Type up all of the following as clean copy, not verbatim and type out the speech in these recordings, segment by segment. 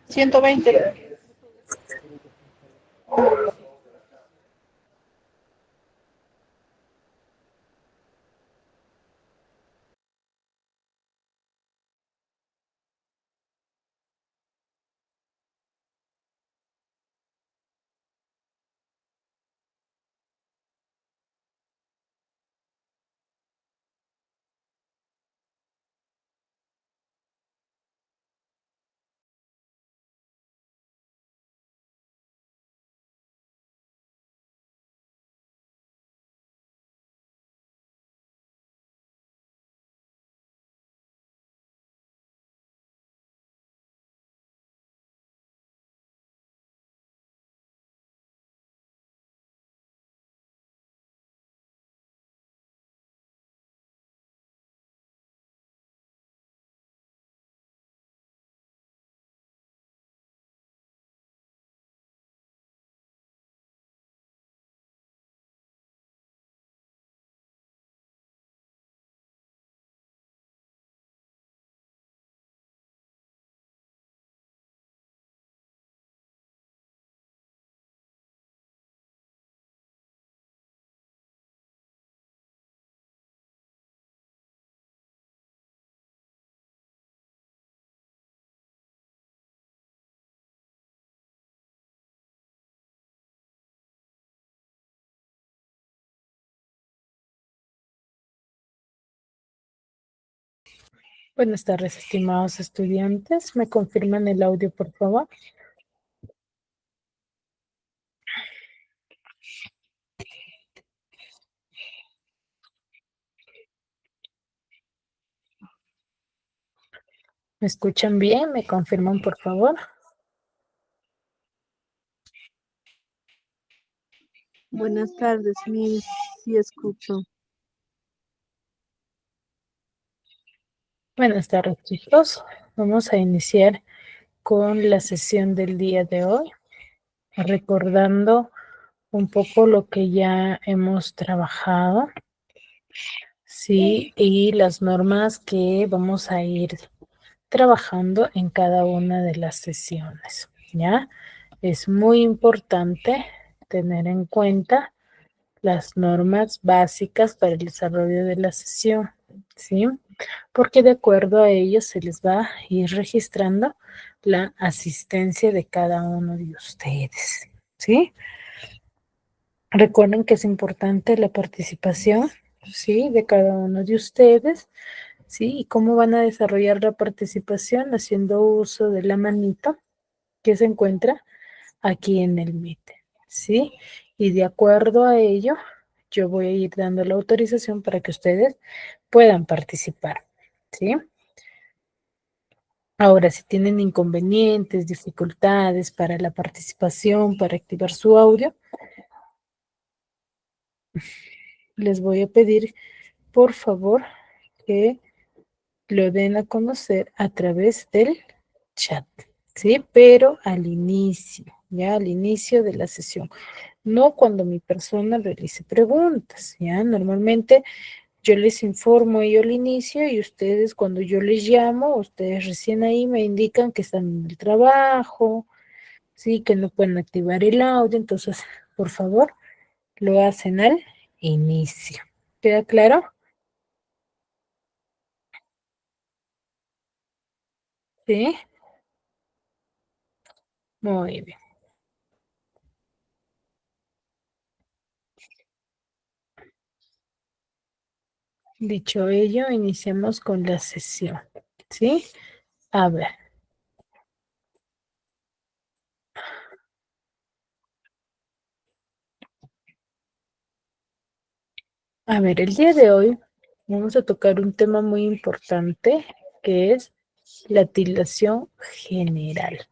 120. Buenas tardes, estimados estudiantes. ¿Me confirman el audio, por favor? ¿Me escuchan bien? ¿Me confirman, por favor? Buenas tardes, Miss. Sí escucho. Buenas tardes, chicos. Vamos a iniciar con la sesión del día de hoy, recordando un poco lo que ya hemos trabajado, sí, y las normas que vamos a ir trabajando en cada una de las sesiones, ¿ya? Es muy importante tener en cuenta las normas básicas para el desarrollo de la sesión, ¿sí? Porque de acuerdo a ello se les va a ir registrando la asistencia de cada uno de ustedes, ¿sí? Recuerden que es importante la participación, ¿sí? De cada uno de ustedes, ¿sí? Y cómo van a desarrollar la participación haciendo uso de la manito que se encuentra aquí en el Meet, ¿sí? Y de acuerdo a ello, yo voy a ir dando la autorización para que ustedes puedan participar, ¿sí? Ahora, si tienen inconvenientes, dificultades para la participación, para activar su audio, les voy a pedir, por favor, que lo den a conocer a través del chat, ¿sí? Pero al inicio, ya al inicio de la sesión, no cuando mi persona realice preguntas, ¿ya? Normalmente yo les informo yo al inicio y ustedes cuando yo les llamo, ustedes recién ahí me indican que están en el trabajo, ¿sí? Que no pueden activar el audio, entonces, por favor, lo hacen al inicio. ¿Queda claro? Sí. Muy bien. Dicho ello, iniciamos con la sesión, ¿sí? A ver. A ver, el día de hoy vamos a tocar un tema muy importante que es la tildación general.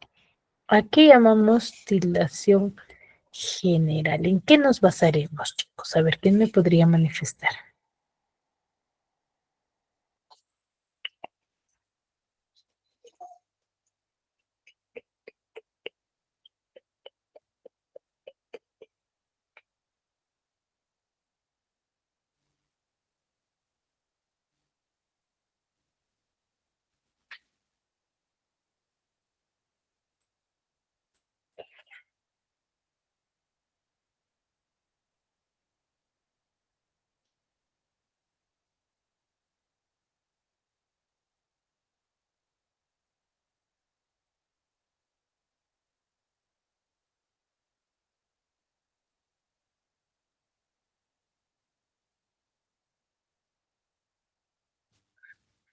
¿A qué llamamos tildación general? ¿En qué nos basaremos, chicos? A ver, ¿quién me podría manifestar?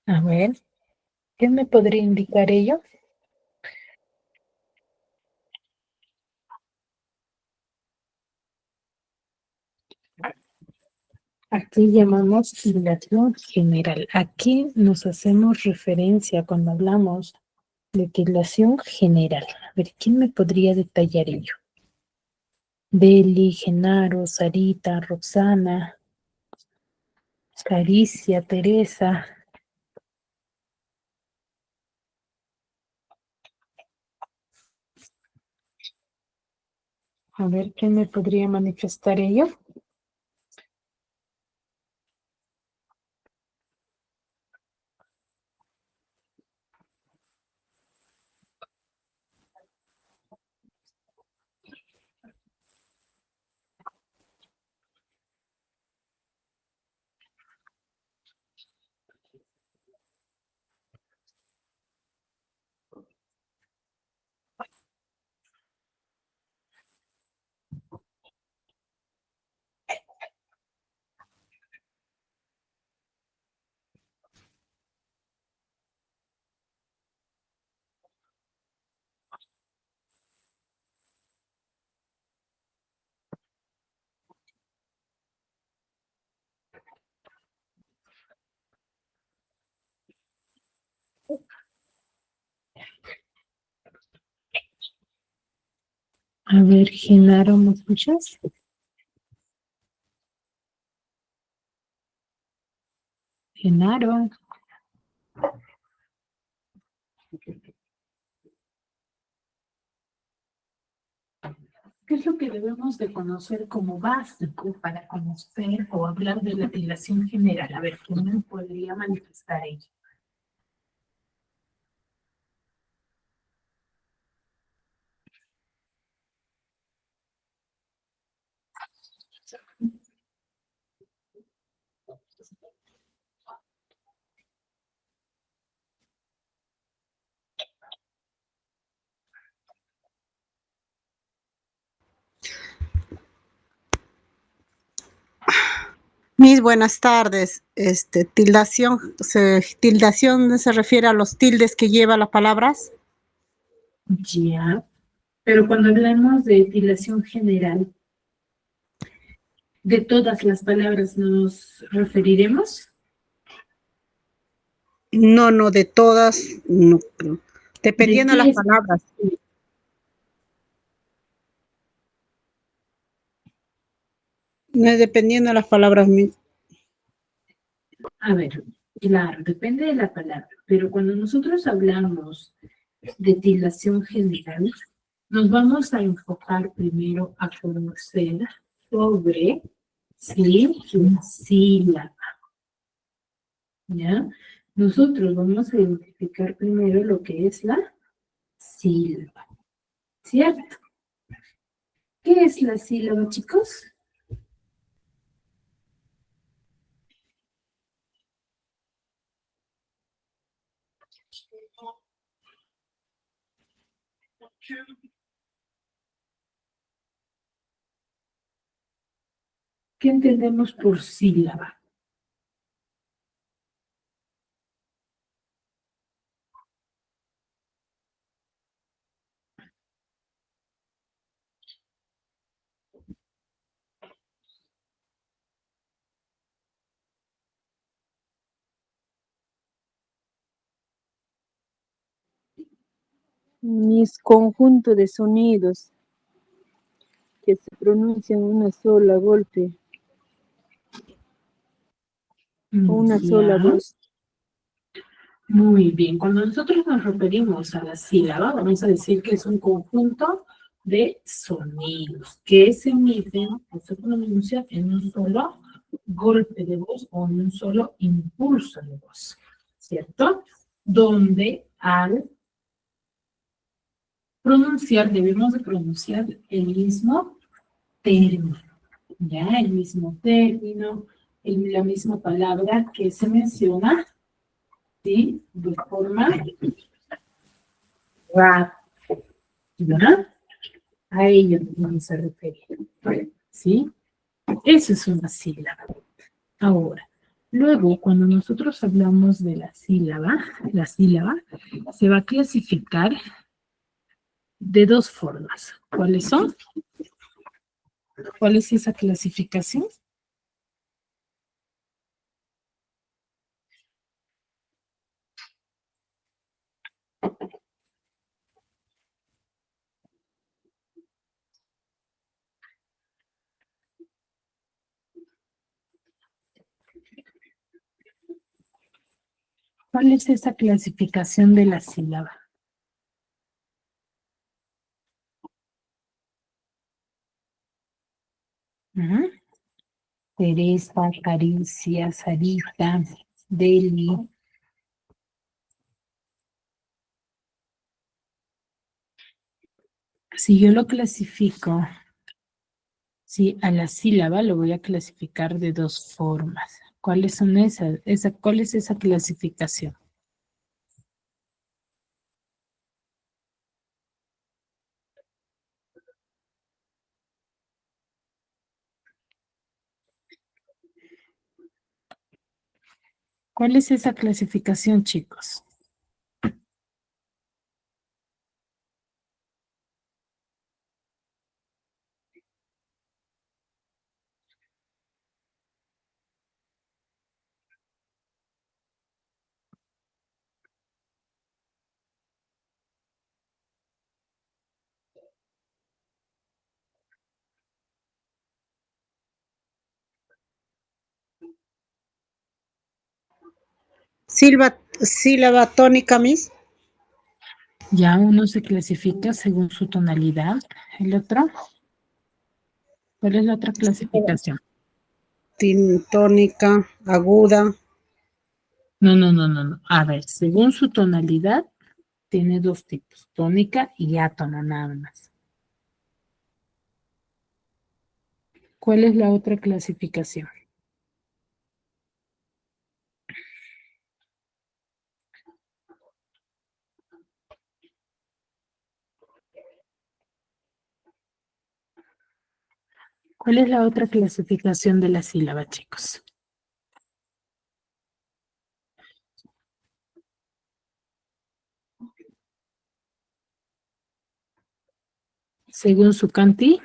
A ver, ¿qué me podría indicar ello? Aquí llamamos tildación general. Aquí nos hacemos referencia cuando hablamos de tildación general. A ver, ¿quién me podría detallar ello? Deli, Genaro, Sarita, Roxana, Caricia, Teresa. A ver, ¿quién me podría manifestar ello? A ver, Genaro, ¿me escuchas? Genaro. ¿Qué es lo que debemos de conocer como básico para conocer o hablar de la dilación general? A ver, ¿quién me podría manifestar ello? Mis buenas tardes. Tildación se refiere a los tildes que lleva las palabras. Ya, pero cuando hablamos de dilación general, ¿de todas las palabras nos referiremos? No, no de todas, no, no. ¿De Dependiendo de qué las es? palabras. No es dependiendo de las palabras. A ver, claro, depende de la palabra, pero cuando nosotros hablamos de dilación general, nos vamos a enfocar primero a conocer sobre, sí, la sílaba, ¿ya? Nosotros vamos a identificar primero lo que es la sílaba, ¿cierto? ¿Qué es la sílaba, chicos? ¿Qué entendemos por sílaba? Mis conjuntos de sonidos que se pronuncian en una sola golpe o una sola Ya, voz. muy bien. Cuando nosotros nos referimos a la sílaba, vamos a decir que es un conjunto de sonidos que se emiten o se pronuncian en un solo golpe de voz o en un solo impulso de voz, ¿cierto? Donde al pronunciar debemos de pronunciar el mismo término, ¿ya? El mismo término, la misma palabra que se menciona, ¿sí? De forma rápida. A ello nos vamos a referir, ¿sí? Eso es una sílaba. Ahora, Luego, cuando nosotros hablamos de la sílaba se va a clasificar de dos formas. ¿Cuáles son? ¿Cuál es esa clasificación? ¿Cuál es esa clasificación de la sílaba? Ujú. Teresa, Caricia, Sarita, Deli. Si yo lo clasifico, sí, a la sílaba lo voy a clasificar de dos formas. ¿Cuáles son esas? ¿Cuál es esa clasificación? ¿Cuál es esa clasificación, chicos? Sílaba tónica, Miss. Ya uno se clasifica según su tonalidad. ¿El otro? ¿Cuál es la otra clasificación? Tónica, aguda. No. A ver, según su tonalidad, tiene dos tipos, tónica y átono nada más. ¿Cuál es la otra clasificación? ¿Cuál es la otra clasificación de la sílaba, chicos? Según su cantidad.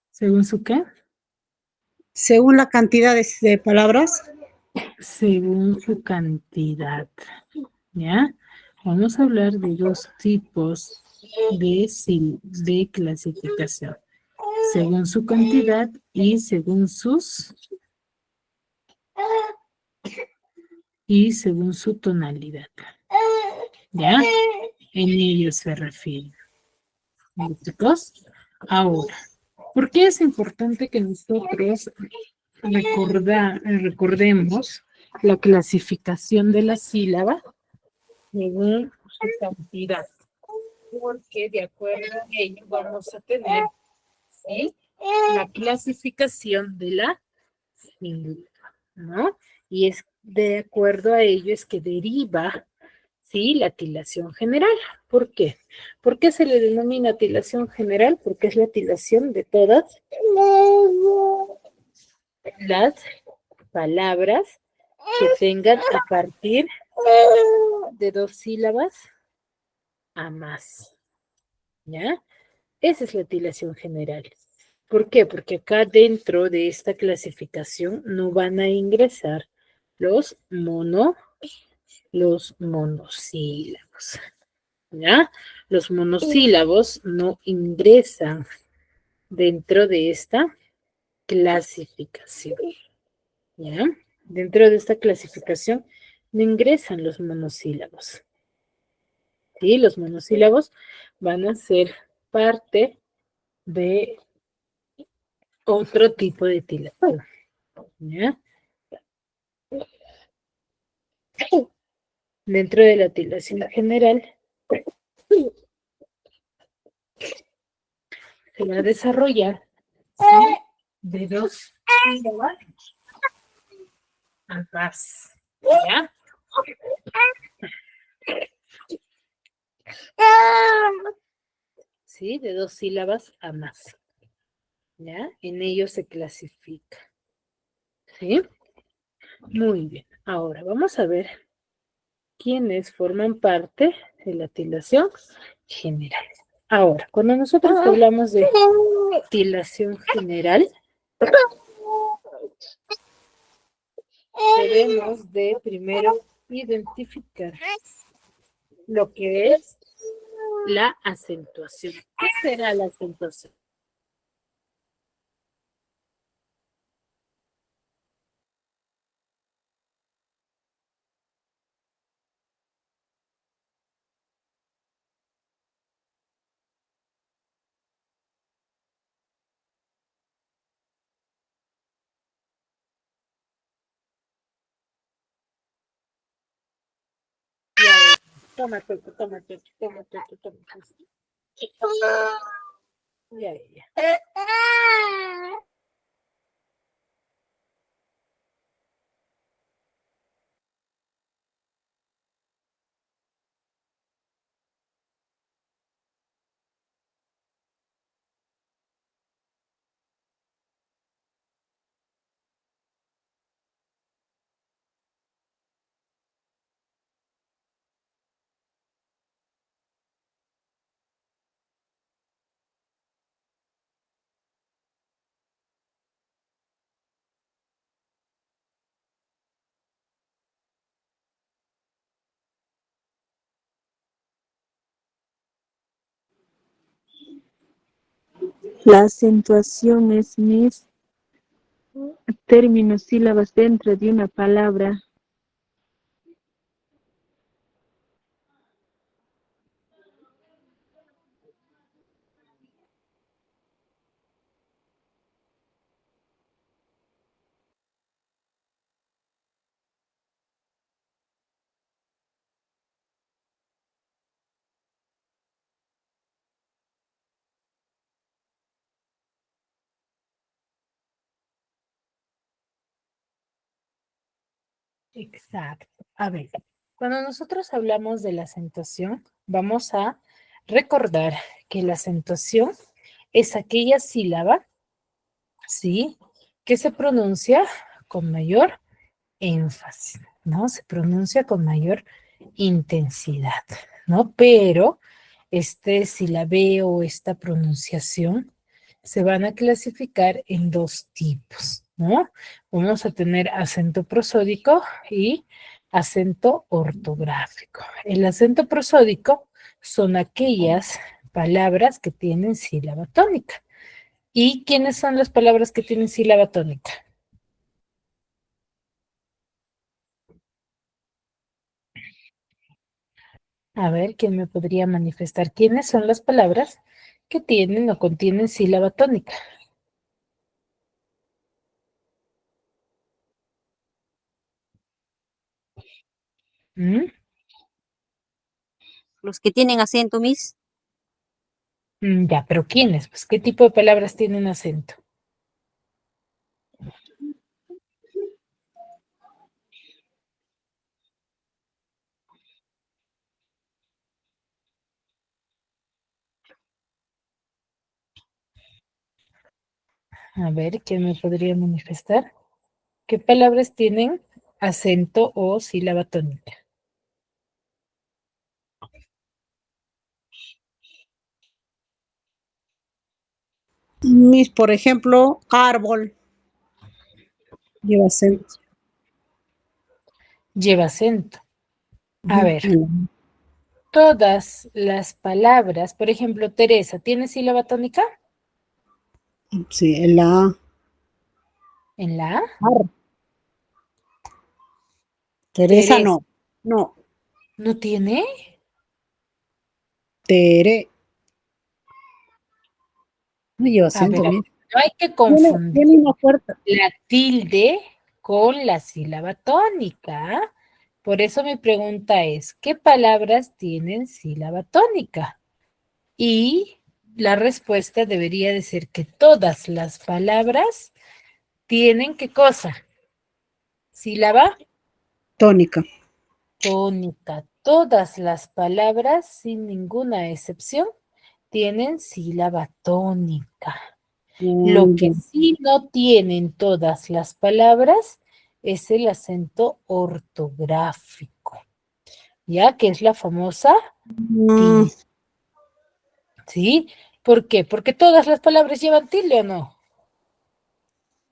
¿Según su qué? Según la cantidad de palabras. Según su cantidad. ¿Ya? Vamos a hablar de dos tipos de clasificación. Según su cantidad y según según su tonalidad. ¿Ya? En ello se refiere. Chicos, ahora, ¿por qué es importante que nosotros recordemos la clasificación de la sílaba según su cantidad? Porque de acuerdo a ello vamos a tener, ¿sí?, la clasificación de la sílaba, ¿no? Y es de acuerdo a ello es que deriva, ¿sí?, la tilación general. ¿Por qué? ¿Por qué se le denomina tilación general? Porque es la tilación de todas las palabras que tengan a partir de dos sílabas a más, ¿ya? Esa es la tilación general. ¿Por qué? Porque acá dentro de esta clasificación no van a ingresar los monosílabos, ¿ya? Los monosílabos no ingresan dentro de esta clasificación, ¿ya? Dentro de esta clasificación no ingresan los monosílabos, ¿sí? Los monosílabos van a ser parte de otro tipo de tilación, ¿ya? Dentro de la tilación general se va a desarrollar, ¿sí?, de dos sílabas a más, ¿ya? ¿sí? De 2 sílabas a más. ¿Ya? En ello se clasifica. ¿Sí? Muy bien. Ahora vamos a ver quiénes forman parte de la tildación general. Ahora, cuando nosotros hablamos de tildación general, debemos de primero identificar lo que es la acentuación. ¿Qué será la acentuación? Toma, Toto, toma, Toto, toma, Toto, toma. Ya, ya. La acentuación es mis términos, sílabas dentro de una palabra. Exacto. A ver, cuando nosotros hablamos de la acentuación, vamos a recordar que la acentuación es aquella sílaba, ¿sí? Que se pronuncia con mayor énfasis, ¿no? Se pronuncia con mayor intensidad, ¿no? Pero este silabeo o esta pronunciación se van a clasificar en 2 tipos, ¿no? Vamos a tener acento prosódico y acento ortográfico. El acento prosódico son aquellas palabras que tienen sílaba tónica. ¿Y quiénes son las palabras que tienen sílaba tónica? A ver, ¿quién me podría manifestar quiénes son las palabras que tienen o contienen sílaba tónica? ¿Mm? Los que tienen acento, Miss. Ya, pero ¿quiénes? Pues, ¿qué tipo de palabras tienen acento? A ver, ¿quién me podría manifestar? ¿Qué palabras tienen acento o sílaba tónica? Mis, por ejemplo, árbol. Lleva acento. Lleva acento. A ver, Ujú. todas las palabras, por ejemplo, Teresa, ¿tiene sílaba tónica? Sí, en la A. En la A. Ar. Teresa Teresa, no. No. ¿no tiene? Tere. No lleva A acento, ver, mira. no hay que Tiene, confundir tiene una fuerza. la tilde con la sílaba tónica. Por eso mi pregunta es, ¿qué palabras tienen sílaba tónica? Y la respuesta debería de ser que todas las palabras tienen, ¿qué cosa? Sílaba Tónica. tónica. Todas las palabras, sin ninguna excepción, tienen sílaba tónica. Lo que sí no tienen todas las palabras es el acento ortográfico, ¿ya? Que es la famosa Mm, tilde, ¿sí? ¿Por qué? Porque todas las palabras llevan tilde, ¿o no?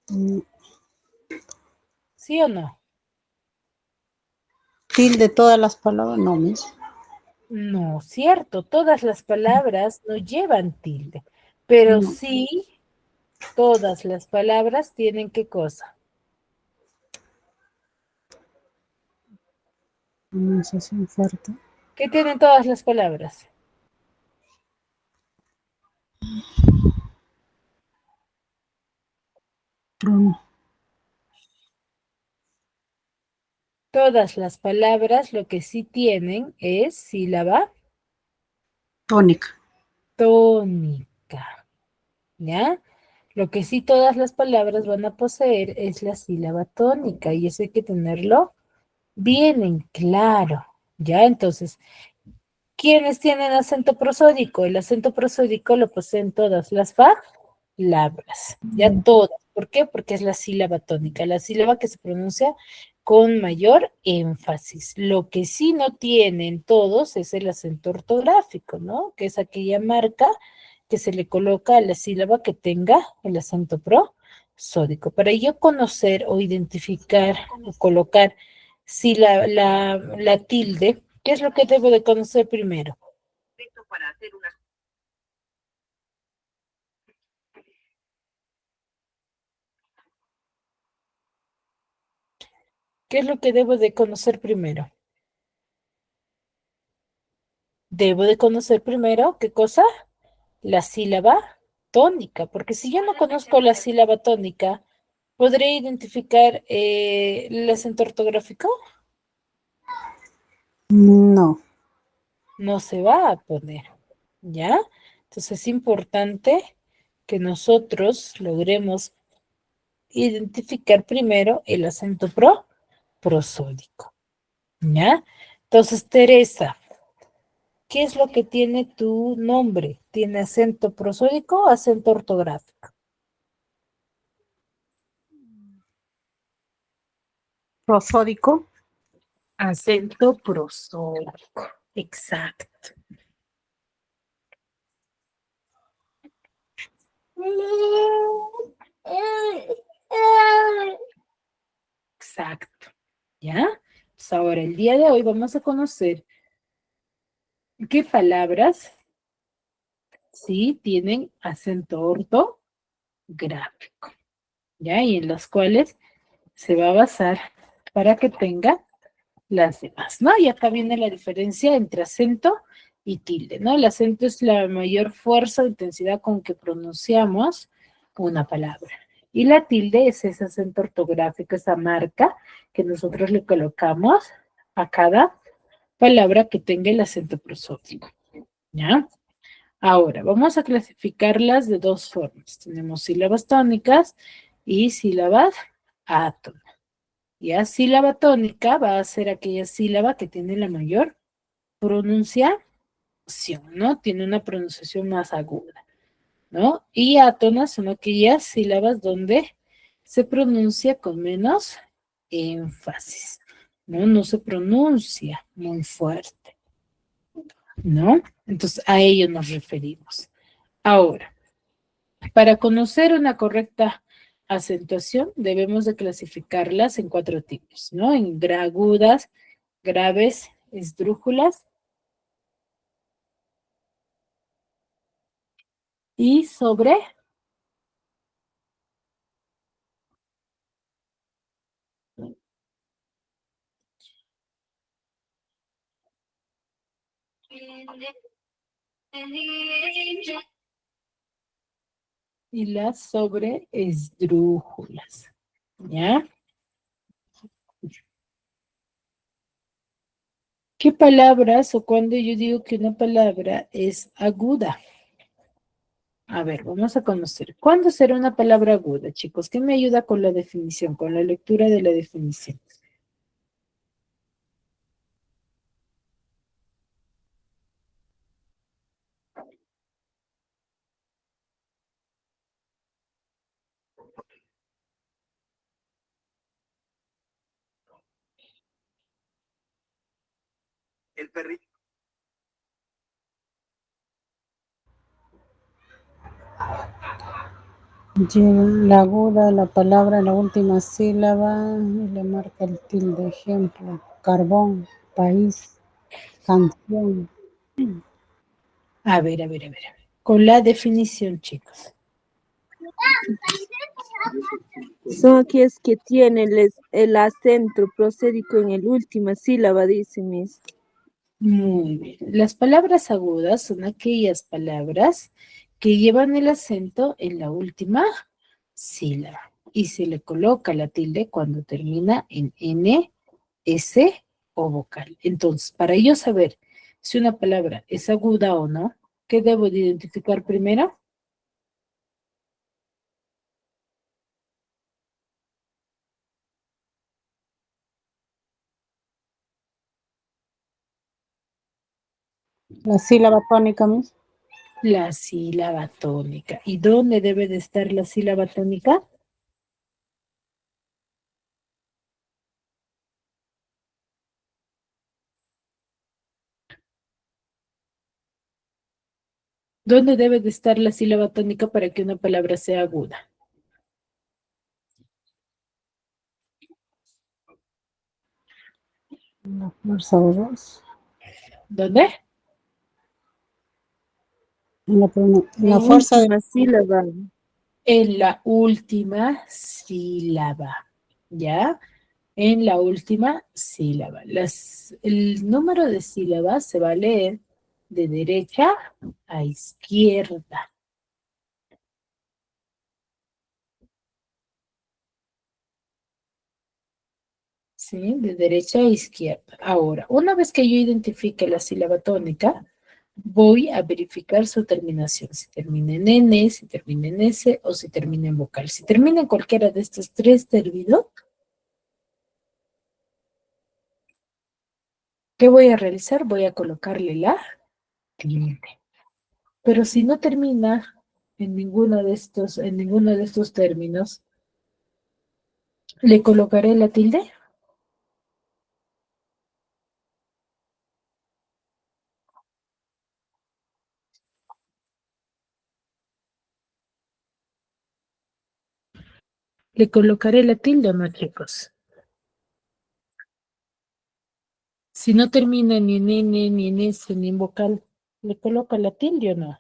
mm, ¿Sí o no? tilde todas las palabras, no, Miss. No, cierto, todas las palabras no llevan tilde, pero No, sí todas las palabras tienen ¿qué cosa? pronunciación fuerte. ¿Qué tienen todas las palabras? Pron- Todas las palabras lo que sí tienen es sílaba tónica. tónica, ¿ya? Lo que sí todas las palabras van a poseer es la sílaba tónica y eso hay que tenerlo bien en claro, ¿ya? Entonces, ¿quiénes tienen acento prosódico? El acento prosódico lo poseen todas las palabras, ya todas. ¿Por qué? Porque es la sílaba tónica, la sílaba que se pronuncia con mayor énfasis. Lo que sí no tienen todos es el acento ortográfico, ¿no? Que es aquella marca que se le coloca a la sílaba que tenga el acento prosódico. Para yo conocer o identificar o colocar si la tilde, ¿qué es lo que debo de conocer primero? ¿Qué es lo que debo de conocer primero? Debo de conocer primero, ¿qué cosa? La sílaba tónica, porque si yo no conozco la sílaba tónica, ¿podré identificar el acento ortográfico? No. No se va a poder, ¿ya? Entonces es importante que nosotros logremos identificar primero el acento prosódico, ¿ya? Entonces, Teresa, ¿qué es lo que tiene tu nombre? ¿Tiene acento prosódico o acento ortográfico? Prosódico. Acento prosódico, exacto. Exacto, ¿ya? Pues ahora, el día de hoy vamos a conocer qué palabras, sí, tienen acento ortográfico, ¿ya? Y en las cuales se va a basar para que tenga las demás, ¿no? Y acá viene la diferencia entre acento y tilde, ¿no? El acento es la mayor fuerza o intensidad con que pronunciamos una palabra. Y la tilde es ese acento ortográfico, esa marca que nosotros le colocamos a cada palabra que tenga el acento prosódico, ¿ya? Ahora, vamos a clasificarlas de dos formas. Tenemos sílabas tónicas y sílabas átonas. Ya sílaba tónica va a ser aquella sílaba que tiene la mayor pronunciación, ¿no? Tiene una pronunciación más aguda, ¿no? Y átonas son aquellas sílabas donde se pronuncia con menos énfasis, ¿no? No se pronuncia muy fuerte, ¿no? Entonces a ello nos referimos. Ahora, para conocer una correcta acentuación, debemos de clasificarlas en cuatro tipos, ¿no? En agudas, graves, esdrújulas y sobre y las sobre esdrújulas, ¿ya? ¿Qué palabras o cuando yo digo que una palabra es aguda? A ver, vamos a conocer. ¿Cuándo será una palabra aguda, chicos? ¿Qué me ayuda con la definición, con la lectura de la definición? El perrito. Lleva la aguda, la palabra en la última sílaba y le marca el tilde. Ejemplo, carbón, país, canción. A ver. Con la definición, chicos. Son aquellas que tienen el acento prosódico en la última sílaba, dice Miss. Muy bien. Las palabras agudas son aquellas palabras que llevan el acento en la última sílaba y se le coloca la tilde cuando termina en N, S o vocal. Entonces, para yo saber si una palabra es aguda o no, ¿qué debo de identificar primero? La sílaba tónica, Miss. La sílaba tónica. ¿Y dónde debe de estar la sílaba tónica? ¿Dónde debe de estar la sílaba tónica para que una palabra sea aguda? La fuerza de voz. ¿Dónde? La En fuerza de última sílaba. En la última sílaba, ¿ya? En la última sílaba. El número de sílabas se va a leer de derecha a izquierda. ¿Sí? De derecha a izquierda. Ahora, una vez que yo identifique la sílaba tónica, voy a verificar su terminación. Si termina en N, si termina en S o si termina en vocal. Si termina en cualquiera de estos tres términos, ¿qué voy a realizar? Voy a colocarle la tilde. Pero si no termina en ninguno de estos términos, ¿le colocaré la tilde? ¿Le colocaré la tilde o no, chicos? Si no termina ni en N, ni en S, ni en vocal, ¿le coloca la tilde o no?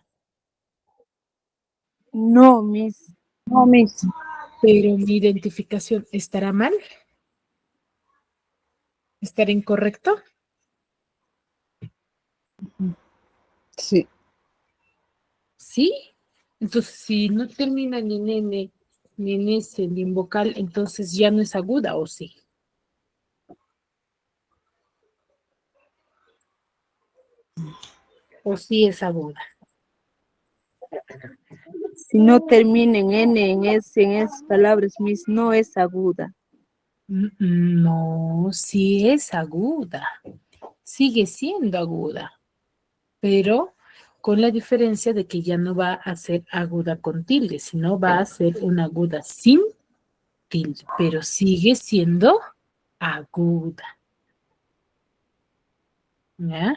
No, Miss. no, Miss. Pero mi identificación estará mal, estará incorrecto. Sí. ¿Sí? Entonces, si no termina ni en N, ni en S, ni en vocal, entonces ya no es aguda, ¿o sí? ¿O sí es aguda? Si no termina en N, en S, en esas palabras, Miss, no es aguda. No, sí es aguda. Sigue siendo aguda, pero con la diferencia de que ya no va a ser aguda con tilde, sino va a ser una aguda sin tilde, pero sigue siendo aguda. ¿Ya?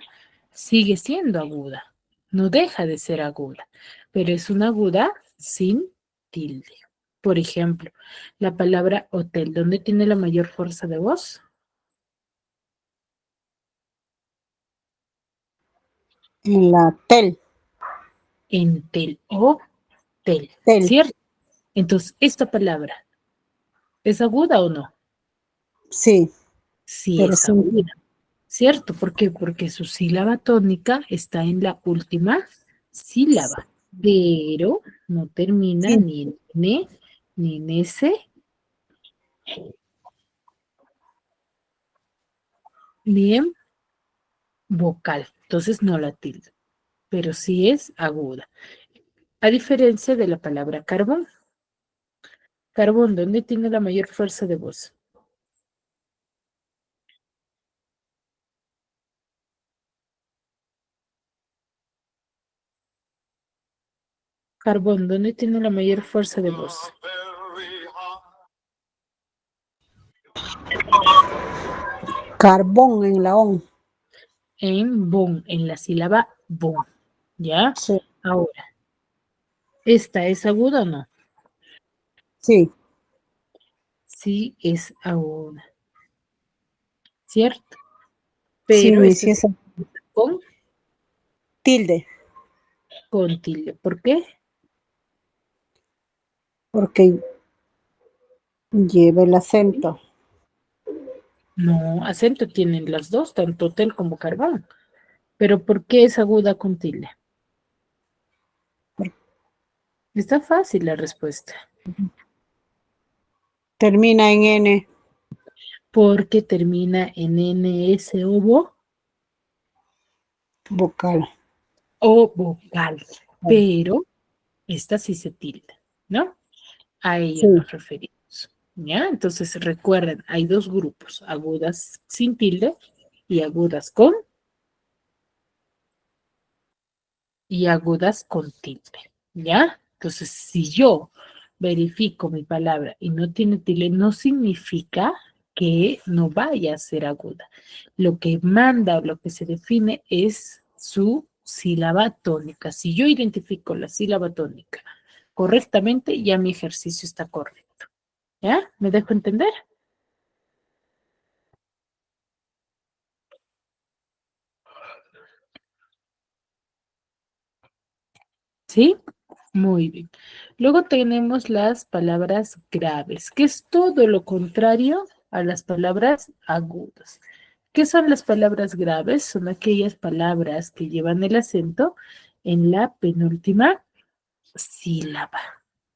Sigue siendo aguda. No deja de ser aguda, pero es una aguda sin tilde. Por ejemplo, la palabra hotel, ¿dónde tiene la mayor fuerza de voz? En la tel. En tel o tel, Tel. ¿cierto? Entonces, esta palabra, ¿es aguda o no? Sí, Sí pero es sin aguda, ¿cierto? ¿Por qué? Porque su sílaba tónica está en la última sílaba, pero no termina sí. ni en N, ni en S, ni en vocal. Entonces no la tilde, pero sí es aguda. A diferencia de la palabra carbón. Carbón, ¿dónde tiene la mayor fuerza de voz? Carbón, ¿dónde tiene la mayor fuerza de voz? Carbón en la ON. en bon, en la sílaba bon. ¿Ya? Sí, Ahora, ¿esta es aguda o no? sí, Sí es aguda, ¿cierto? sí, Pero Miss, esta sí es es con, tilde, con tilde. ¿Por qué? porque lleva el acento. No, acento tienen las dos, tanto hotel como carbón. Pero ¿por qué es aguda con tilde? Está fácil la respuesta. Termina en N, Porque termina en NS vocal. o vocal. Pero esta sí se tilda, ¿no? A ello Sí, nos referimos. ¿Ya? Entonces recuerden, hay dos grupos, agudas sin tilde y agudas con y agudas con tilde. ¿Ya? Entonces, si yo verifico mi palabra y no tiene tilde, no significa que no vaya a ser aguda. Lo que manda o lo que se define es su sílaba tónica. Si yo identifico la sílaba tónica correctamente, ya mi ejercicio está correcto. ¿Ya? ¿Me dejo entender? ¿Sí? Muy bien. Luego tenemos las palabras graves, que es todo lo contrario a las palabras agudas. ¿Qué son las palabras graves? Son aquellas palabras que llevan el acento en la penúltima sílaba,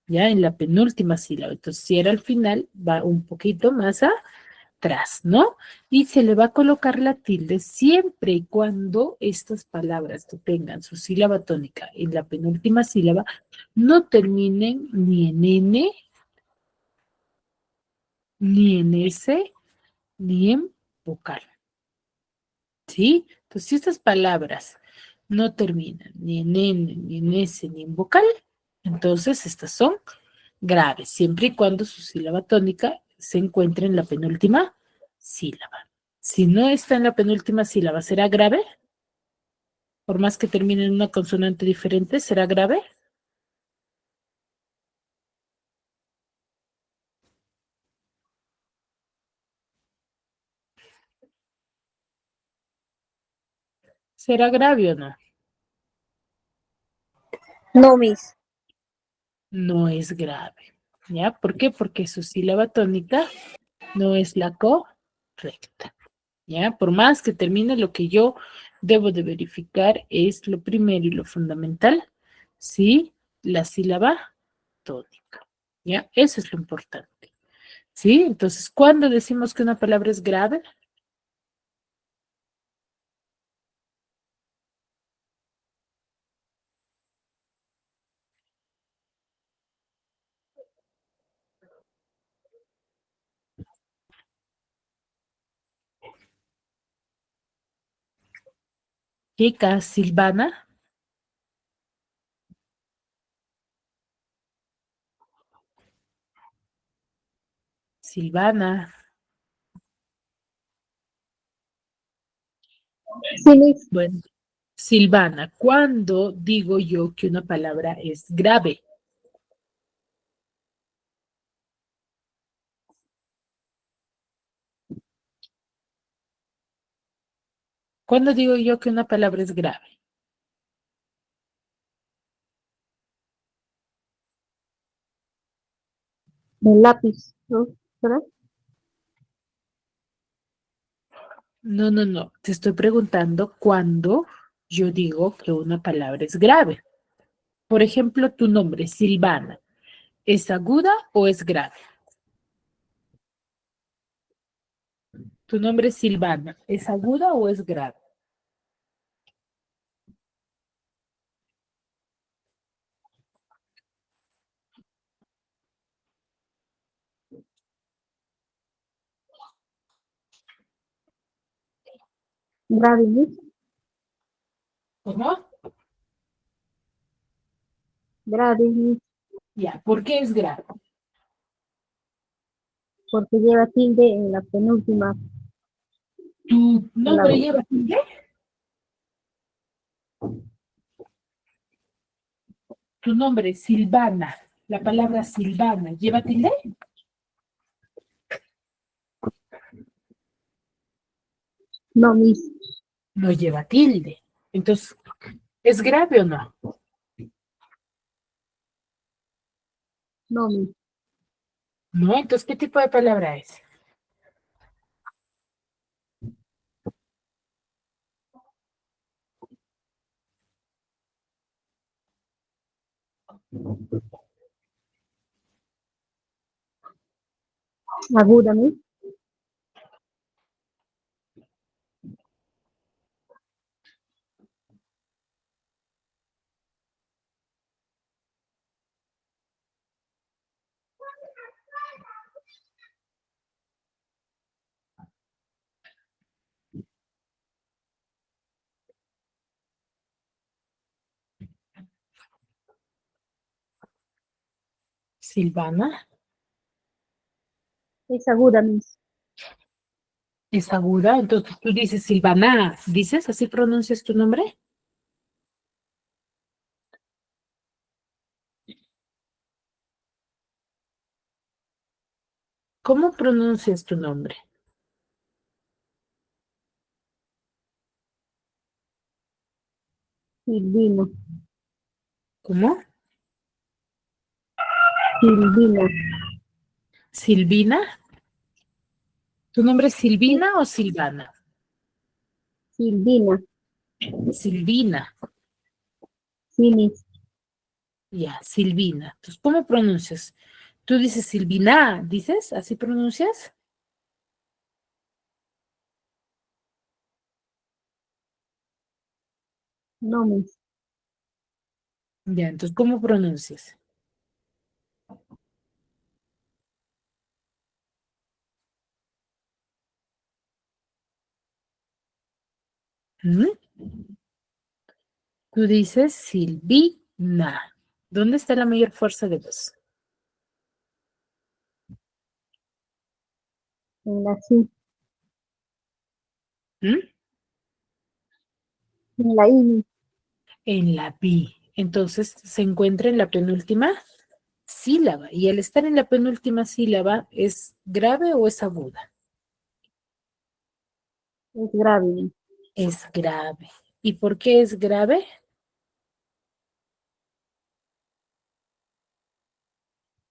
¿ya? En la penúltima sílaba. Entonces, si era al final, va un poquito más atrás, ¿no? Y se le va a colocar la tilde siempre y cuando estas palabras que tengan su sílaba tónica en la penúltima sílaba no terminen ni en N, ni en S, ni en vocal, ¿sí? Entonces, si estas palabras no terminan ni en N, ni en S, ni en vocal, entonces estas son graves, siempre y cuando su sílaba tónica se encuentre en la penúltima sílaba. Si no está en la penúltima sílaba, ¿será grave? Por más que termine en una consonante diferente, ¿será grave? ¿Será grave o no? No, Miss. No es grave. ¿Ya? ¿Por qué? Porque su sílaba tónica no es la correcta. ¿Ya? Por más que termine, lo que yo debo de verificar es lo primero y lo fundamental, ¿sí? La sílaba tónica. ¿Ya? Eso es lo importante. ¿Sí? Entonces, ¿cuándo decimos que una palabra es grave? Chica, Silvana, Silvana. Sí, Miss. Bueno, Silvana, ¿cuándo digo yo que una palabra es grave? ¿Cuándo digo yo que una palabra es grave? El lápiz, ¿no? ¿Verdad? No, no, no. Te estoy preguntando cuándo yo digo que una palabra es grave. Por ejemplo, tu nombre, Silvana, ¿es aguda o es grave? Tu nombre, Silvana, ¿es aguda o es grave? Grave, Miss. ¿Cómo? Grave, Miss, Ya, ¿por qué es grave? porque lleva tilde en la penúltima ¿Tu nombre palabra. lleva tilde? Tu nombre, Silvana. La palabra Silvana, ¿lleva tilde? No, Miss. No lleva tilde. Entonces, ¿es grave o no? No, Miss. No, entonces, ¿qué tipo de palabra es? Aguda, Miss. Silvana. Es aguda, Miss. Es aguda, entonces tú dices Silvana. ¿Dices? ¿Así pronuncias tu nombre? ¿Cómo pronuncias tu nombre? Silvina. ¿Cómo? Silvina. ¿Silvina? ¿Tu nombre es Silvina o Silvana? Silvina. Silvina. Sí, Miss. Ya, Silvina. Entonces, ¿cómo pronuncias? Tú dices Silvina, ¿dices? ¿Así pronuncias? No, Miss. Ya, entonces, ¿cómo pronuncias? ¿Mm? Tú dices Silvina. ¿Dónde está la mayor fuerza de voz? En la sí. ¿Mm? En la I, Miss. En la B. Entonces, se encuentra en la penúltima sílaba. Y al estar en la penúltima sílaba, ¿es grave o es aguda? Es grave, Miss. Es grave. ¿Y por qué es grave?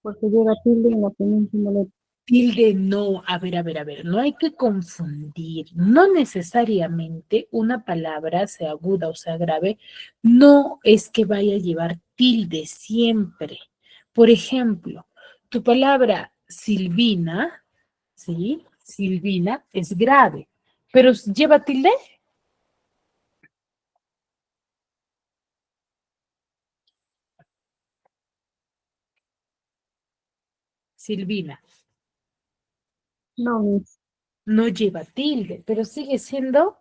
Porque lleva tilde en la penúltima letra. Tilde no, a ver, no hay que confundir. No necesariamente una palabra, sea aguda o sea grave, no es que vaya a llevar tilde siempre. Por ejemplo, tu palabra Silvina, ¿sí? Silvina es grave, pero ¿lleva tilde? Silvina No, Miss. no lleva tilde, pero sigue siendo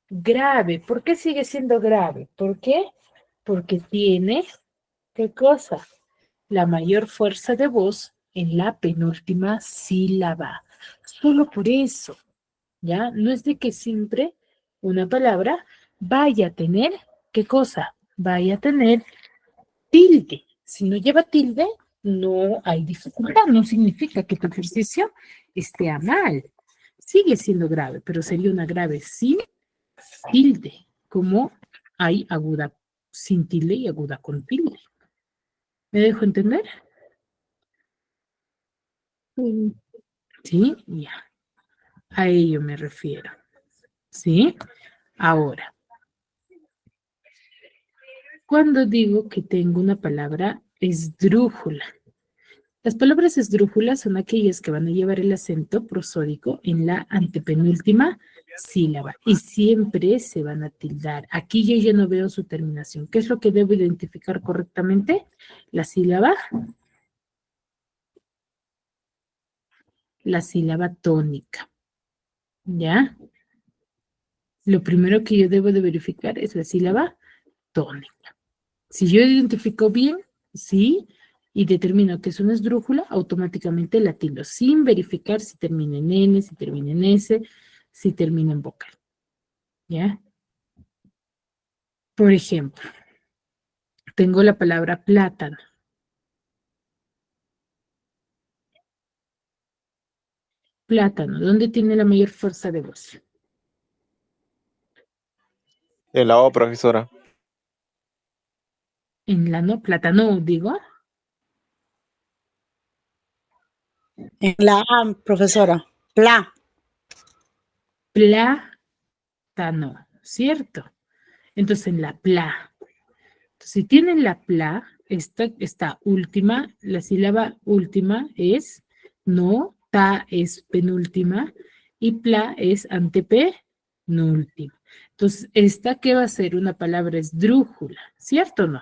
grave. ¿Por qué sigue siendo grave? ¿Por qué? Porque tiene, ¿qué cosa? La mayor fuerza de voz en la penúltima sílaba. Solo por eso, ¿ya? No es de que siempre una palabra vaya a tener, ¿qué cosa? Vaya a tener tilde. Si no lleva tilde, no hay dificultad. No significa que tu ejercicio esté a mal. Sigue siendo grave, pero sería una grave sin tilde, como hay aguda sin tilde y aguda con tilde. ¿Me dejo entender? Sí, Miss. Sí, ya. A ello me refiero. ¿Sí? Ahora, cuando digo que tengo una palabra esdrújula, las palabras esdrújulas son aquellas que van a llevar el acento prosódico en la antepenúltima sílaba y siempre se van a tildar. Aquí yo ya no veo su terminación. ¿Qué es lo que debo identificar correctamente? La sílaba tónica. ¿Ya? Lo primero que yo debo de verificar es la sílaba tónica. Si yo identifico bien, sí, y determino que es una esdrújula, automáticamente la tildo, sin verificar si termina en N, si termina en S, si termina en vocal. ¿Ya? Por ejemplo, tengo la palabra plátano. Plátano, ¿dónde tiene la mayor fuerza de voz? En la O, profesora. En la no, plátano, digo. En la A, profesora. Pla. Plátano, ¿cierto? Entonces, en la pla. Si tienen la pla, esta última, la sílaba última es no, ta es penúltima y pla es antepenúltima. Entonces, esta que va a ser una palabra esdrújula, ¿cierto o no?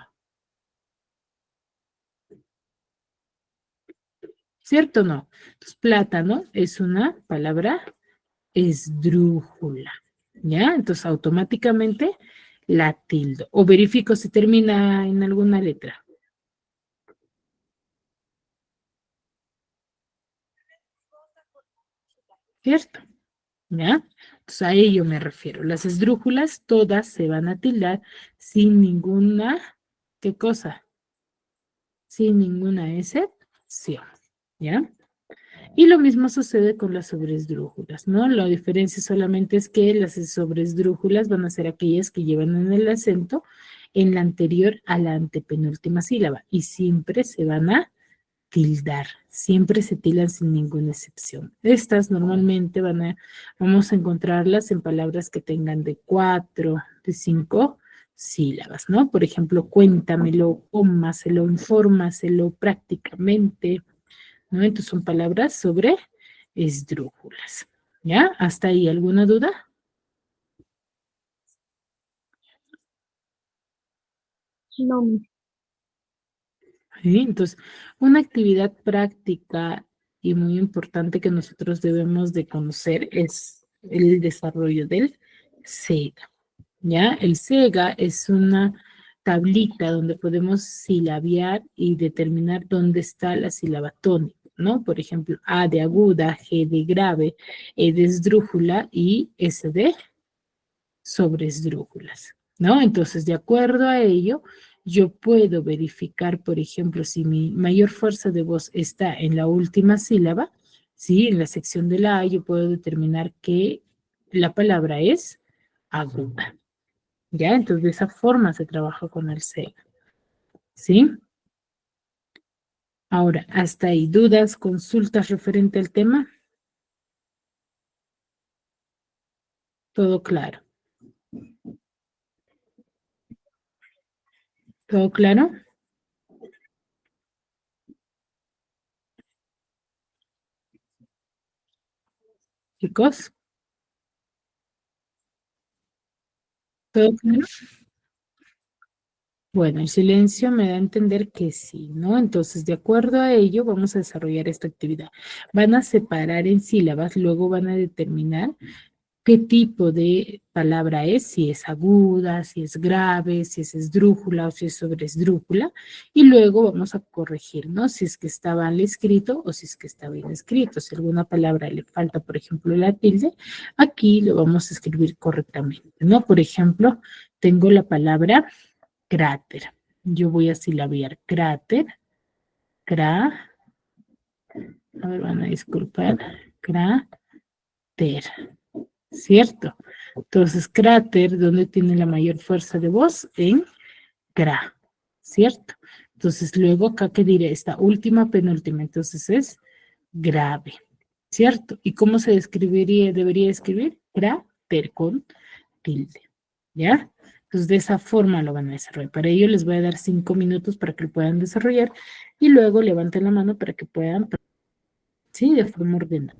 ¿Cierto o no? Entonces, plátano es una palabra esdrújula, ¿ya? Entonces, automáticamente la tildo. O verifico si termina en alguna letra. ¿Cierto? ¿Ya? Entonces a ello me refiero. Las esdrújulas todas se van a tildar sin ninguna, ¿qué cosa? Sin ninguna excepción. ¿Ya? Y lo mismo sucede con las sobresdrújulas, ¿no? La diferencia solamente es que las sobresdrújulas van a ser aquellas que llevan en el acento en la anterior a la antepenúltima sílaba y siempre se van a tildar, siempre se tildan sin ninguna excepción. Estas normalmente vamos a encontrarlas en palabras que tengan de 4, de 5 sílabas, ¿no? Por ejemplo, cuéntamelo, cómaselo, infórmaselo prácticamente, ¿no? Entonces son palabras sobre esdrújulas, ¿ya? ¿Hasta ahí alguna duda? No, miss. ¿Sí? Entonces, una actividad práctica y muy importante que nosotros debemos de conocer es el desarrollo del SEGA, ¿ya? El SEGA es una tablita donde podemos silabiar y determinar dónde está la sílaba tónica, ¿no? Por ejemplo, A de aguda, G de grave, E de esdrújula y S de sobre esdrújulas, ¿no? Entonces, de acuerdo a ello, yo puedo verificar, por ejemplo, si mi mayor fuerza de voz está en la última sílaba, ¿sí? En la sección de la A, yo puedo determinar que la palabra es aguda, ¿ya? Entonces, de esa forma se trabaja con el C, ¿sí? Ahora, hasta ahí, dudas, consultas referente al tema, todo claro. ¿Todo claro? Chicos, ¿todo claro? Bueno, el silencio me da a entender que sí, ¿no? Entonces, de acuerdo a ello, vamos a desarrollar esta actividad. Van a separar en sílabas, luego van a determinar qué tipo de palabra es, si es aguda, si es grave, si es esdrújula o si es sobreesdrújula, y luego vamos a corregir, ¿no? Si es que está mal escrito o si es que está bien escrito. Si alguna palabra le falta, por ejemplo, la tilde, aquí lo vamos a escribir correctamente, ¿no? Por ejemplo, tengo la palabra cráter. Yo voy a silabiar cráter, cra, a ver, van a disculpar, cráter, ¿cierto? Entonces, cráter, ¿dónde tiene la mayor fuerza de voz? En gra, ¿cierto? Entonces, luego acá, ¿qué diré? Esta última, penúltima, entonces es grave, ¿cierto? ¿Y cómo se describiría, debería escribir? Cráter con tilde, ¿ya? Entonces, de esa forma lo van a desarrollar. Para ello les voy a dar 5 minutos para que lo puedan desarrollar y luego levanten la mano para que puedan, sí, de forma ordenada.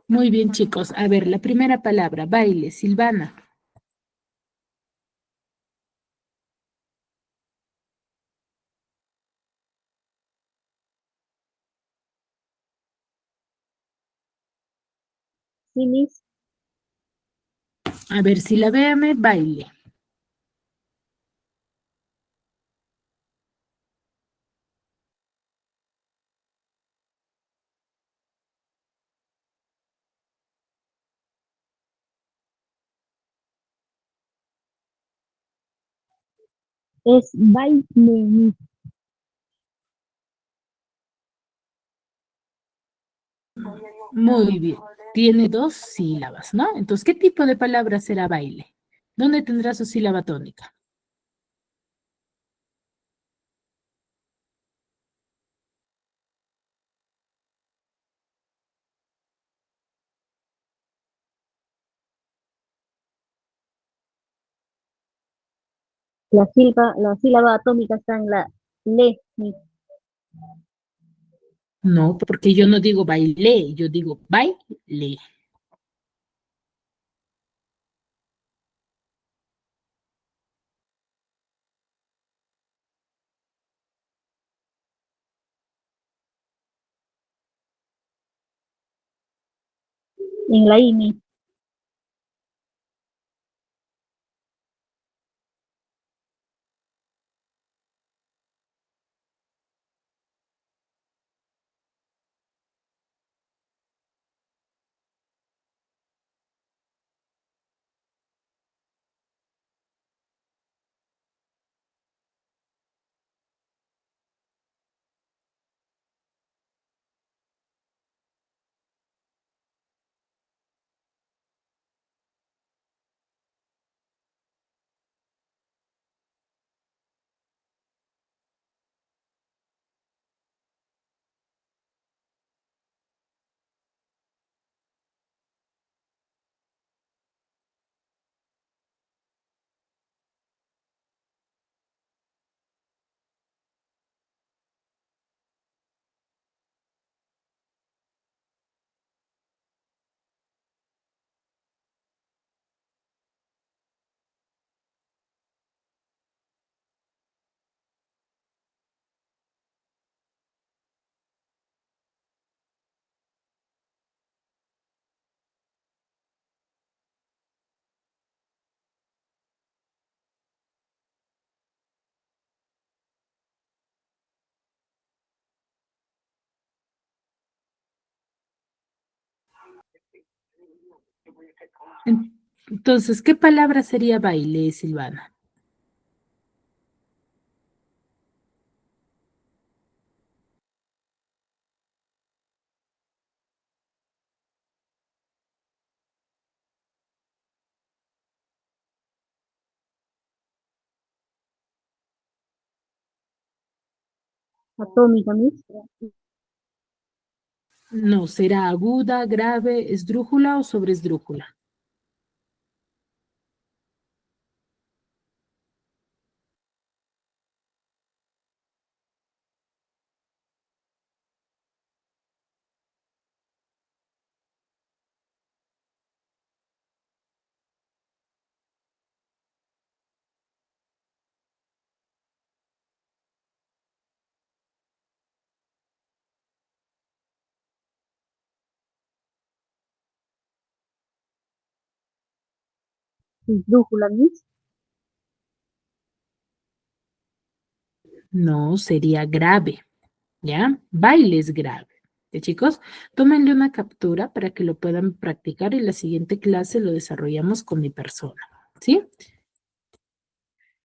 Muy bien, chicos. A ver, la primera palabra, baile, Silvana. Sí, Miss. A ver, si la véame, baile. Es baile, Miss. Muy bien. Tiene dos sílabas, ¿no? Entonces, ¿qué tipo de palabra será baile? ¿Dónde tendrá su sílaba tónica? La sílaba atómica está en la le, Miss. No, porque yo no digo bailé, yo digo baile. En la I, Miss. Entonces, ¿qué palabra sería baile, Silvana? Atómica, Miss. No, será aguda, grave, esdrújula o sobresdrújula. Esdrújula, Miss. No, sería grave, ¿ya? Baile es grave. ¿Ya, chicos? Tómenle una captura para que lo puedan practicar y la siguiente clase lo desarrollamos con mi persona, ¿sí?